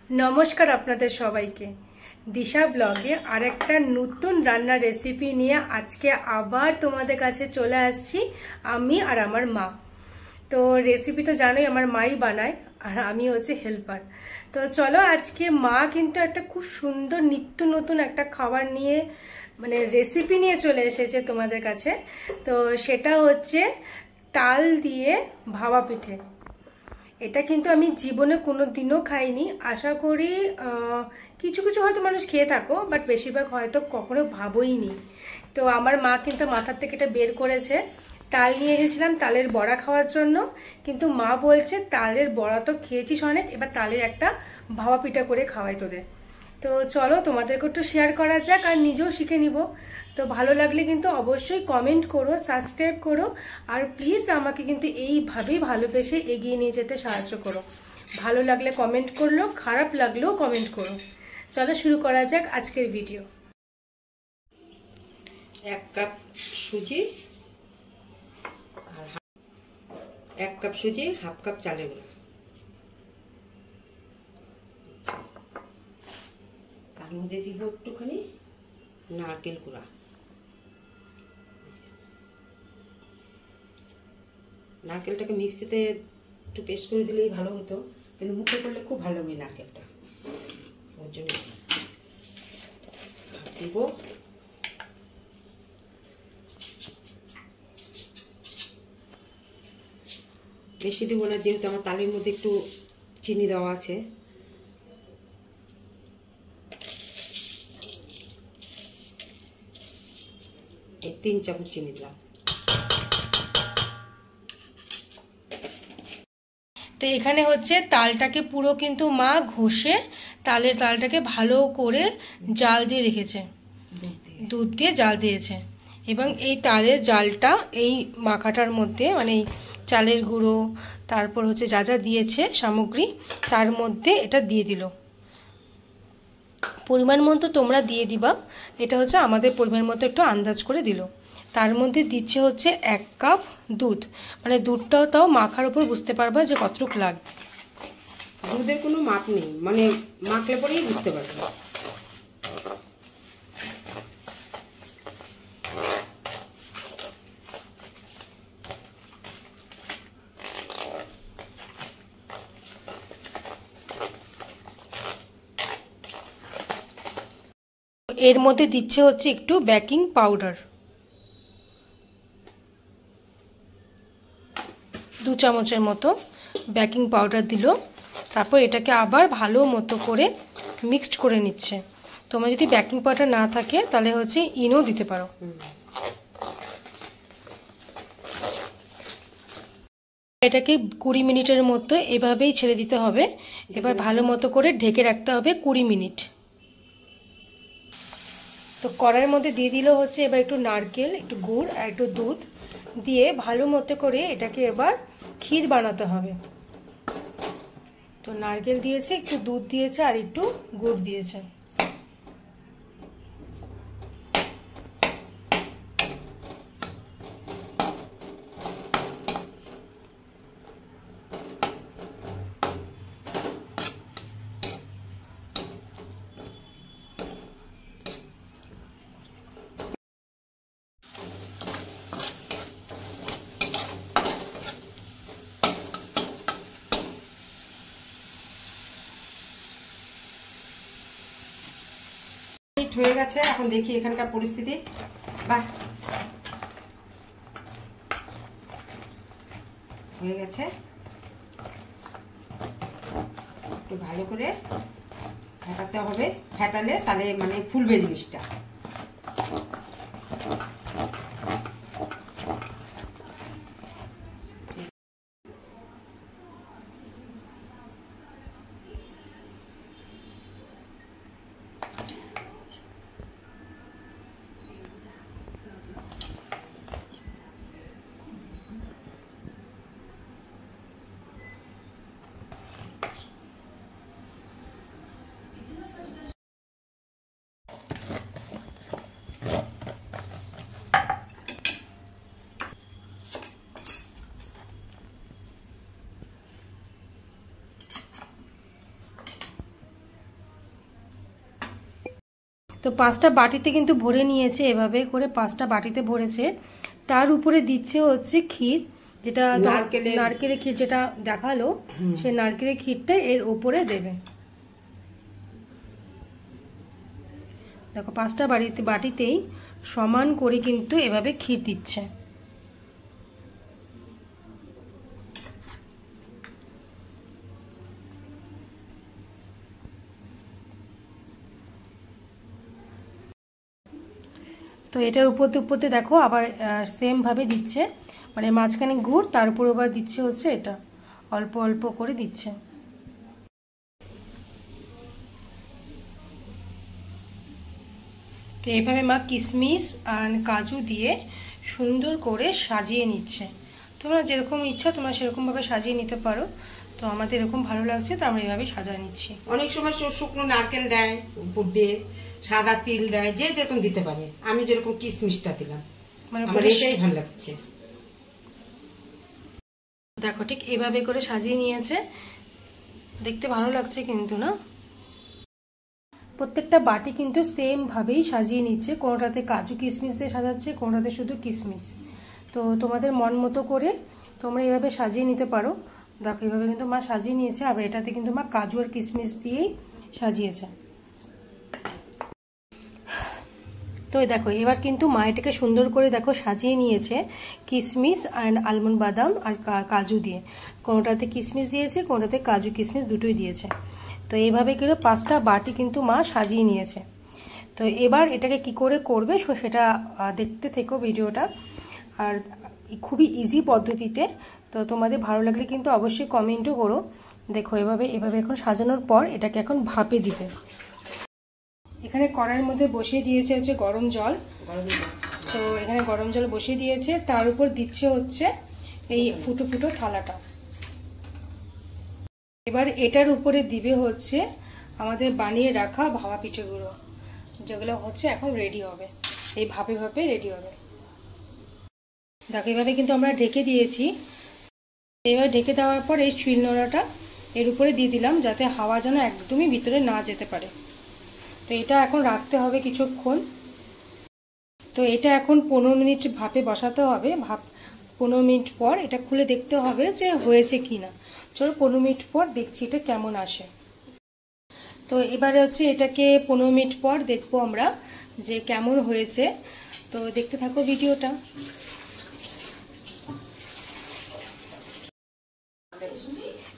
नमस्कार आपनादेर सबाइके दिशा ब्लगे आरेकटा नतून रान्नार रेसिपि निये आजके आबार तोमादेर काछे चले आसछि आमी आर आमार मा। तो रेसिपि तो जानोई आमार माई बानाय आर आमी होच्छे हेल्पार। तो चलो आजके मा किन्तु एकटा खूब सुंदर नित्य नतून एकटा खाबार निये माने रेसिपि निये चले एसेछे तोमादेर काछे। तो सेटा होच्छे ताल दिये भावा पिठे। এটা কিন্তু আমি জীবনে কোনোদিনও খাইনি। আশা করি কিছু কিছু হয়তো মানুষ খেয়ে থাকো, বাট বেশিরভাগ হয়তো কখনো ভাবোইনি। তো আমার মা কিন্তু মাথার থেকে এটা বের করেছে। তাল নিয়ে এসেছিলাম তালের বড়া খাওয়ার জন্য, কিন্তু মা বলছে তালের বড়া তো খেয়েছিস অনেক, এবার তালের একটা ভাপা পিঠা করে খাওয়াই তোদের। তো চলো তোমাদেরকে একটু শেয়ার করা যাক আর নিজেও শিখে নিব। তো ভালো লাগলে কিন্তু অবশ্যই কমেন্ট করো, সাবস্ক্রাইব করো আর প্লিজ আমাকে কিন্তু এইভাবেই ভালোবেসে এগিয়ে নিয়ে যেতে সাহায্য করো। ভালো লাগলে কমেন্ট করলো, খারাপ লাগলেও কমেন্ট করো। চলো শুরু করা যাক আজকের ভিডিও। 1 কাপ সুজি আর 1 কাপ সুজি, হাফ কাপ চালের গুঁড়ো। তার মধ্যে দিব একটুখানি নারকেল কুড়া। নারকেলটাকে মিক্সিতে একটু পেস্ট করে দিলেই ভালো হতো, কিন্তু মুখে করলে খুব ভালো হবে নারকেলটা। ওর জন্য দিব বেশি দিব না, যেহেতু আমার তালের মধ্যে একটু চিনি দেওয়া আছে। এই 3 চামচ চিনি দিলাম। তো এখানে হচ্ছে তালটাকে পুরো কিন্তু মা ঘষে তালটাকে ভালো করে জাল দিয়ে রেখেছে, দুধ দিয়ে জাল দিয়েছে। এবং এই তালের জালটা এই মাখাটার মধ্যে মানে এই চালের গুঁড়ো তারপর হচ্ছে যা যা দিয়েছে সামগ্রী তার মধ্যে এটা দিয়ে দিল। পরিমাণ মতো তোমরা দিয়ে দিবা, এটা হচ্ছে আমাদের পরিমাণ মতো একটু আন্দাজ করে দিল। তার মধ্যে দিচ্ছে হচ্ছে 1 কাপ দুধ, মানে দুধটাও তাও মাখার উপর বুঝতে পারবা যে কতটুকু লাগবে। দুধের কোনো মাপ নেই, মানে মাখলে পরেই বুঝতে পারবে। এর মধ্যে দিচ্ছে হচ্ছে একটু বেকিং পাউডার, 2 চামচের মতো বেকিং পাউডার দিল। তারপর এটাকে আবার ভালো মতো করে মিক্সড করে নিচ্ছে। তোমার যদি বেকিং পাউডার না থাকে তাহলে হচ্ছে ইনো দিতে পারো। এটাকে 20 মিনিটের মতো এভাবেই ছেড়ে দিতে হবে। এবার ভালো মতো করে ঢেকে রাখতে হবে 20 মিনিট। তো কড়াইয়ের মধ্যে দিয়ে দিল হচ্ছে এবার একটু নারকেল, একটু গুড় আর একটু দুধ দিয়ে ভালো মতো করে এটাকে এবার ক্ষীর বানাতে হবে। তো নারকেল দিয়েছে, একটু দুধ দিয়েছে আর একটু গুড় দিয়েছে। হয়ে গেছে, এখন দেখি এখানকার পরিস্থিতি। বাহ, হয়ে গেছে। একটু ভালো করে ফেটাতে হবে, ফেটালে তাহলে মানে ফুলবে জিনিসটা। তো 5টা বাটিতে কিন্তু ভরে নিয়েছে, এভাবে করে 5টা বাটিতে ভরেছে। তার উপরে দিচ্ছে হচ্ছে ক্ষীর, যেটা নারকেলের ক্ষীর যেটা দেখালো, সেই নারকেলের ক্ষীরটা এর উপরে দেবে। দেখো 5টা বাটিতেই সমান করে কিন্তু এভাবে ক্ষীর দিচ্ছে। তো এটার উপরতে দেখো আবার সেম ভাবে দিচ্ছে, মানে মাঝখানে গুড়, তার উপর আবার দিচ্ছে হচ্ছে এটা, অল্প অল্প করে দিচ্ছে। তো এইভাবে মা কিশমিশ আর কাজু দিয়ে সুন্দর করে সাজিয়ে নিচ্ছে। তোমরা যেরকম ইচ্ছা তোমরা সেরকমভাবে সাজিয়ে নিতে পারো। তো আমাদের এরকম ভালো লাগছে, তো আমরা এইভাবে সাজিয়ে নিচ্ছি। অনেক সময় শুকনো নারকেল দেয় উপর দিয়ে, সাদা তিল দেয়, যে যেরকম দিতে পারে। আমি যেরকম কিশমিশটা দিলাম, মানে আমার এটাই ভালো লাগছে। দেখো ঠিক এইভাবে করে সাজিয়ে নিয়েছে, দেখতে ভালো লাগছে কিন্তু না? প্রত্যেকটা বাটি কিন্তু সেম ভাবেই সাজিয়ে নিচ্ছে, কোনোটাতে কাজু কিশমিশ দিয়ে সাজাচ্ছে, কোনোটাতে শুধু কিশমিশ। তো তোমাদের মন মতো করে তোমরা এইভাবে সাজিয়ে নিতে পারো। দেখো এইভাবে কিন্তু মা সাজিয়ে নিয়েছে, আবার এটাতে কিন্তু মা কাজু আর কিশমিশ দিয়েই সাজিয়েছে। তো দেখো এবার কিন্তু মা এটাকে সুন্দর করে দেখো সাজিয়ে নিয়েছে কিশমিশ আর আলমন্ড বাদাম আর কাজু দিয়ে। কোনোটাতে কিশমিশ দিয়েছে, কোনোটাতে কাজু কিশমিশ দুটোই দিয়েছে। তো এইভাবে করে 5টা বাটি কিন্তু মা সাজিয়ে নিয়েছে। তো এবার এটাকে কি করে করবে সেটা দেখতে থেকো ভিডিওটা, আর খুবই ইজি পদ্ধতিতে। তো তোমাদের ভালো লাগলে কিন্তু অবশ্যই কমেন্টও করো। দেখো এভাবে এখন সাজানোর পর এটাকে এখন ভাপে দিবে। এখানে কড়াইয়ের মধ্যে বসিয়ে দিয়েছে হচ্ছে গরম জল। তো এখানে গরম জল বসিয়ে দিয়েছে, তার উপর দিচ্ছে হচ্ছে এই ফুটো ফুটো থালাটা। এবার এটার উপরে দিবে হচ্ছে আমাদের বানিয়ে রাখা ভাপা পিঠেগুলো, যেগুলো হচ্ছে এখন রেডি হবে, এই ভাপে ভাপে রেডি হবে। দেখো এভাবে কিন্তু আমরা ঢেকে দিয়েছি। এবার ঢেকে দেওয়ার পর এই শিলনোড়াটা এর উপরে দিয়ে দিলাম, যাতে হাওয়া যেন একদমই ভিতরে না যেতে পারে। তো এটা এখন রাখতে হবে কিছুক্ষণ। তো এটা এখন 15 মিনিট ভাপে বসাতে হবে। 15 মিনিট পর এটা খুলে দেখতে হবে যে হয়েছে কিনা। চলো 15 মিনিট পর দেখছি এটা কেমন আসে। তো এবারে হচ্ছে এটাকে 15 মিনিট পর দেখবো আমরা যে কেমন হয়েছে। তো দেখতে থাকো ভিডিওটা।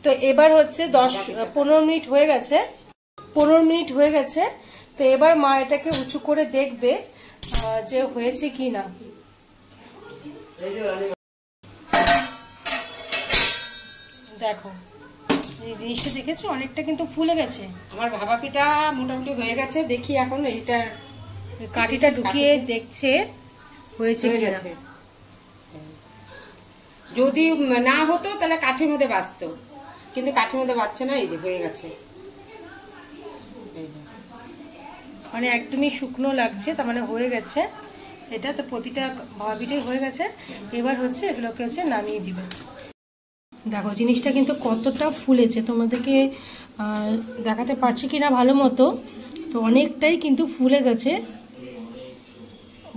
তো এবার হচ্ছে 15 মিনিট হয়ে গেছে। 15 মিনিট হয়ে গেছে। তো এবার মা এটাকে উঁচু করে দেখবে যে হয়েছে কি না। দেখো এই জিনিসটা দেখেছো, অনেকটা কিন্তু ফুলে গেছে। আমার ভাপা পিঠা মোটামুটি হয়ে গেছে। দেখি এখন এইটা কাঠিটা ঢুকিয়ে দেখছে হয়েছে কি না। যদি না হতো তাহলে কাঠির মধ্যে বাঁচতো, কিন্তু কাঠির মধ্যে বাঁচছে না। এই যে হয়ে গেছে, মানে একদমই শুকনো লাগছে, তার মানে হয়ে গেছে এটা। তো প্রতিটা ভাপা পিঠাই হয়ে গেছে। এবার হচ্ছে এগুলোকে হচ্ছে নামিয়ে দিবে। দেখো জিনিসটা কিন্তু কতটা ফুলেছে, তোমাদেরকে দেখাতে পারছি কিনা ভালো মতো। তো অনেকটাই কিন্তু ফুলে গেছে,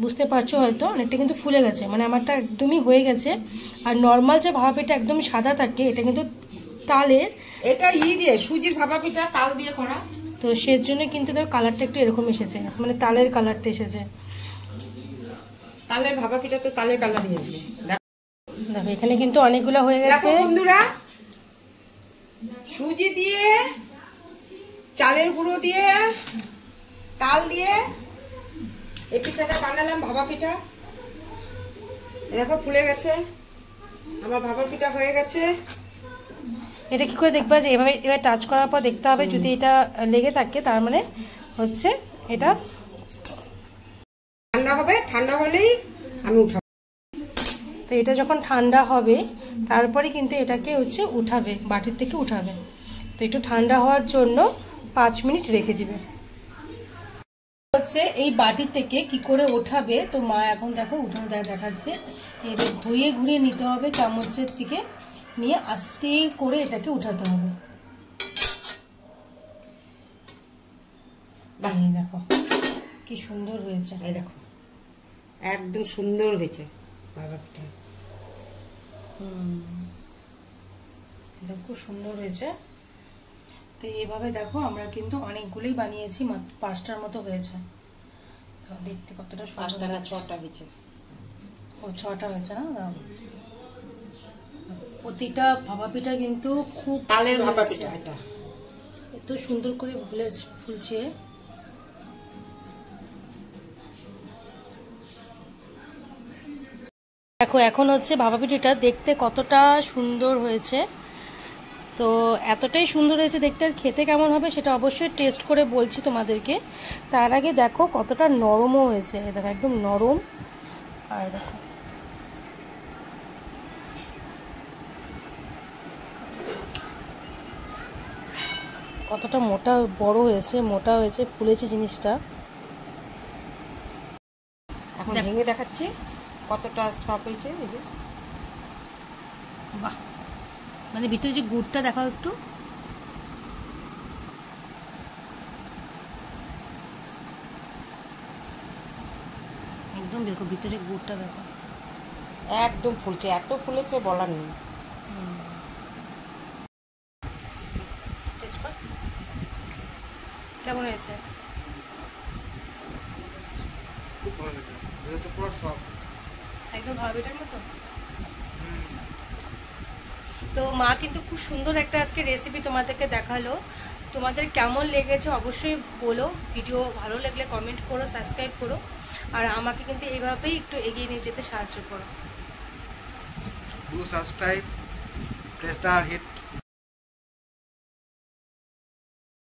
বুঝতে পারছো হয়তো, অনেকটা কিন্তু ফুলে গেছে। মানে আমারটা একদমই হয়ে গেছে। আর নর্মাল যে ভাপা পিঠা একদম সাদা থাকে, এটা কিন্তু তালের, এটা দিয়ে সুজির ভাপা পিঠা তাল দিয়ে করা। তো সেজন্য কিন্তু তার কালারটা একটু এরকম এসেছে, মানে তালের কালারটা এসেছে। তালের ভাপা পিঠা তো তালের কালারই আসবে। দেখো এখানে কিন্তু অনেকগুলো হয়ে গেছে বন্ধুরা। সুজি দিয়ে, চালের গুঁড়ো দিয়ে, তাল দিয়ে এই পিঠাটা বানালাম, ভাপা পিঠা। দেখো ফুলে গেছে, আমার ভাপা পিঠা হয়ে গেছে। এটা কি করে দেখবা যে এভাবে এবার টাচ করার পর দেখতে হবে, যদি এটা লেগে থাকে তার মানে হচ্ছে এটা ঠান্ডা হবে। ঠান্ডা হলেই আমি উঠাবো। তো এটা যখন ঠান্ডা হবে তারপরে কিন্তু এটাকে হচ্ছে উঠাবে, বাটির থেকে উঠাবে। তো একটু ঠান্ডা হওয়ার জন্য 5 মিনিট রেখে দিবে। হচ্ছে এই বাটি থেকে কি করে ওঠাবে, তো মা এখন দেখো উঠানো দেখাচ্ছে। এবার ঘুরিয়ে ঘুরিয়ে নিতে হবে, চামচের থেকে নিয়ে আস্তে করে এটাকে উঠাতে হবে। দেখো কি সুন্দর হয়েছে। এই দেখো একদম সুন্দর হয়েছে ভাপা পিঠা। খুব সুন্দর হয়েছে। তো এইভাবে দেখো আমরা কিন্তু অনেকগুলোই বানিয়েছি, মাত্র 5টার মতো হয়েছে। দেখতে কতটা সুন্দর। 5টা না 6টা হয়েছে। ও 6টা হয়েছে না। প্রতিটা ভাপা পিঠা কিন্তু খুব তালের ভাপা পিঠা, এটা এত সুন্দর করে ফুলছে। দেখো এখন হচ্ছে ভাপা পিঠাটা দেখতে কতটা সুন্দর হয়েছে। তো এতটাই সুন্দর হয়েছে দেখতে, আর খেতে কেমন হবে সেটা অবশ্যই টেস্ট করে বলছি তোমাদেরকে। তার আগে দেখো কতটা নরমও হয়েছে, দেখো একদম নরম। আর দেখো কতটা মোটা বড় হয়েছে, মোটা হয়েছে, ফুলেছে জিনিসটা। এখন ভেঙে দেখাচ্ছি কতটা সফট হয়েছে। এই যে বাহ, মানে ভিতরে যে গুড়টা দেখাও একটু। একদম দেখো ভিতরে গুড়টা দেখো, একদম ফুলছে, এত ফুলেছে বলার নেই। কেমন হয়েছে? খুব ভালো হয়েছে, এটা পুরো সব একদম ভাবিটার মতো। তো মা কিন্তু খুব সুন্দর একটা আজকে রেসিপি তোমাদেরকে দেখালো। তোমাদের কেমন লেগেছে অবশ্যই বলো। ভিডিও ভালো লাগলে কমেন্ট করো, সাবস্ক্রাইব করো, আর আমাকে কিন্তু এইভাবেই একটু এগিয়ে নিয়ে যেতে সাহায্য করো। Do subscribe, press the hit